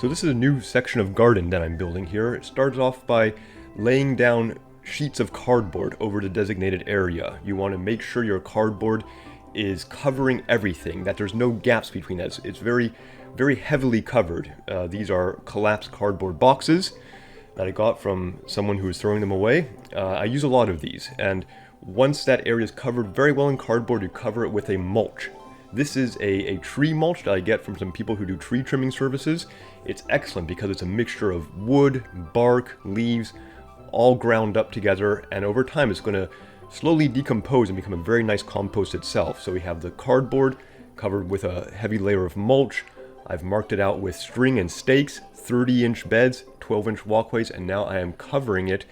So this is a new section of garden that I'm building here. It starts off by laying down sheets of cardboard over the designated area. You want to make sure your cardboard is covering everything, that there's no gaps between that. It's very, very heavily covered. These are collapsed cardboard boxes that I got from someone who was throwing them away. I use a lot of these, and once that area is covered very well in cardboard, you cover it with a mulch. This is a tree mulch that I get from some people who do tree trimming services. It's excellent because it's a mixture of wood, bark, leaves, all ground up together, and over time it's going to slowly decompose and become a very nice compost itself. So we have the cardboard covered with a heavy layer of mulch. I've marked it out with string and stakes, 30-inch beds, 12-inch walkways, and now I am covering it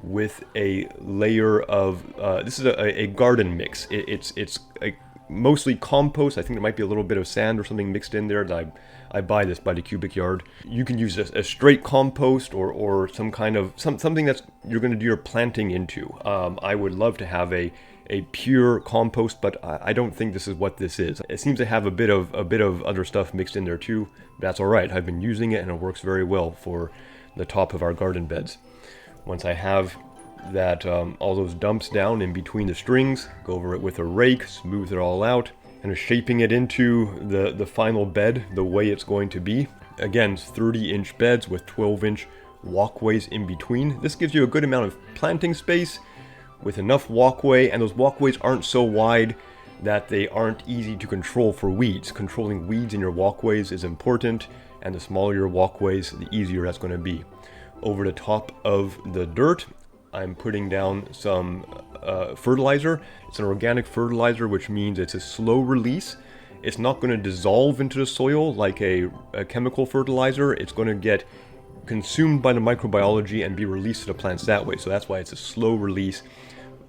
with a layer of, this is a garden mix. It's mostly compost. I think there might be a little bit of sand or something mixed in there. I buy this by the cubic yard. You can use a straight compost or some kind of something that's you're going to do your planting into. I would love to have a pure compost, but I don't think this is what this is. It seems to have a bit of other stuff mixed in there too. But that's all right. I've been using it and it works very well for the top of our garden beds. Once I have that all those dumps down in between the strings, go over it with a rake, smooth it all out, and shaping it into the final bed the way it's going to be. Again, 30-inch beds with 12-inch walkways in between. This gives you a good amount of planting space with enough walkway, and those walkways aren't so wide that they aren't easy to control for weeds. Controlling weeds in your walkways is important, and the smaller your walkways, the easier that's going to be. Over the top of the dirt, I'm putting down some fertilizer. It's an organic fertilizer, which means it's a slow release. It's not going to dissolve into the soil like a chemical fertilizer. It's going to get consumed by the microbiology and be released to the plants that way. So that's why it's a slow release.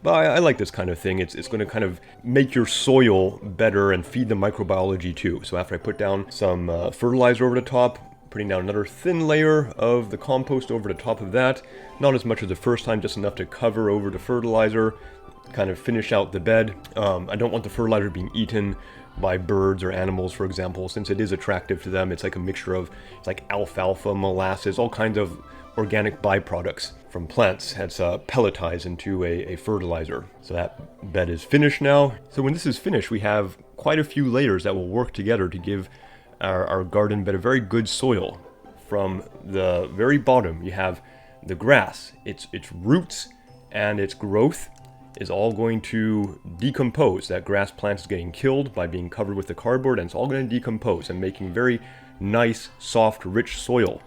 But I like this kind of thing. It's going to kind of make your soil better and feed the microbiology too. So after I put down some fertilizer over the top, putting down another thin layer of the compost over the top of that. Not as much as the first time, just enough to cover over the fertilizer, kind of finish out the bed. I don't want the fertilizer being eaten by birds or animals, for example, since it is attractive to them. It's like a mixture of, it's like alfalfa, molasses, all kinds of organic byproducts from plants. It's pelletized into a fertilizer. So that bed is finished now. So when this is finished, we have quite a few layers that will work together to give our garden bed a very good soil. From the very bottom, you have the grass. Its roots and its growth is all going to decompose. That grass plant is getting killed by being covered with the cardboard, and it's all going to decompose and making very nice, soft, rich soil.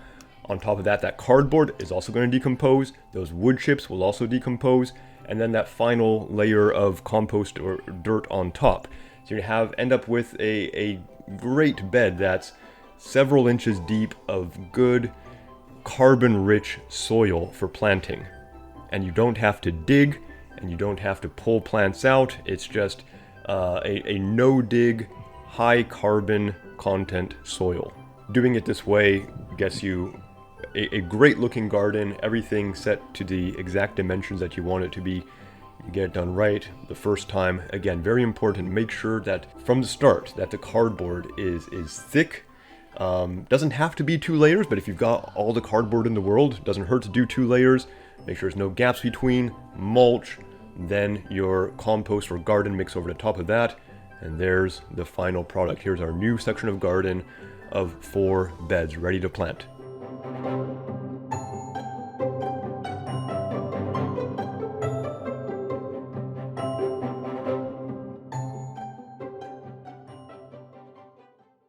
On top of that, that cardboard is also going to decompose. Those wood chips will also decompose, and then that final layer of compost or dirt on top. So you end up with a great bed that's several inches deep of good carbon-rich soil for planting. And you don't have to dig, and you don't have to pull plants out. It's just a no-dig, high-carbon content soil. Doing it this way gets you a great-looking garden, everything set to the exact dimensions that you want it to be. You get it done right the first time. Again, very important. Make sure that from the start that the cardboard is thick. Doesn't have to be 2 layers, but if you've got all the cardboard in the world, it doesn't hurt to do 2 layers. Make sure there's no gaps between. Mulch, then your compost or garden mix over the top of that, and there's the final product. Here's our new section of garden of 4 beds ready to plant.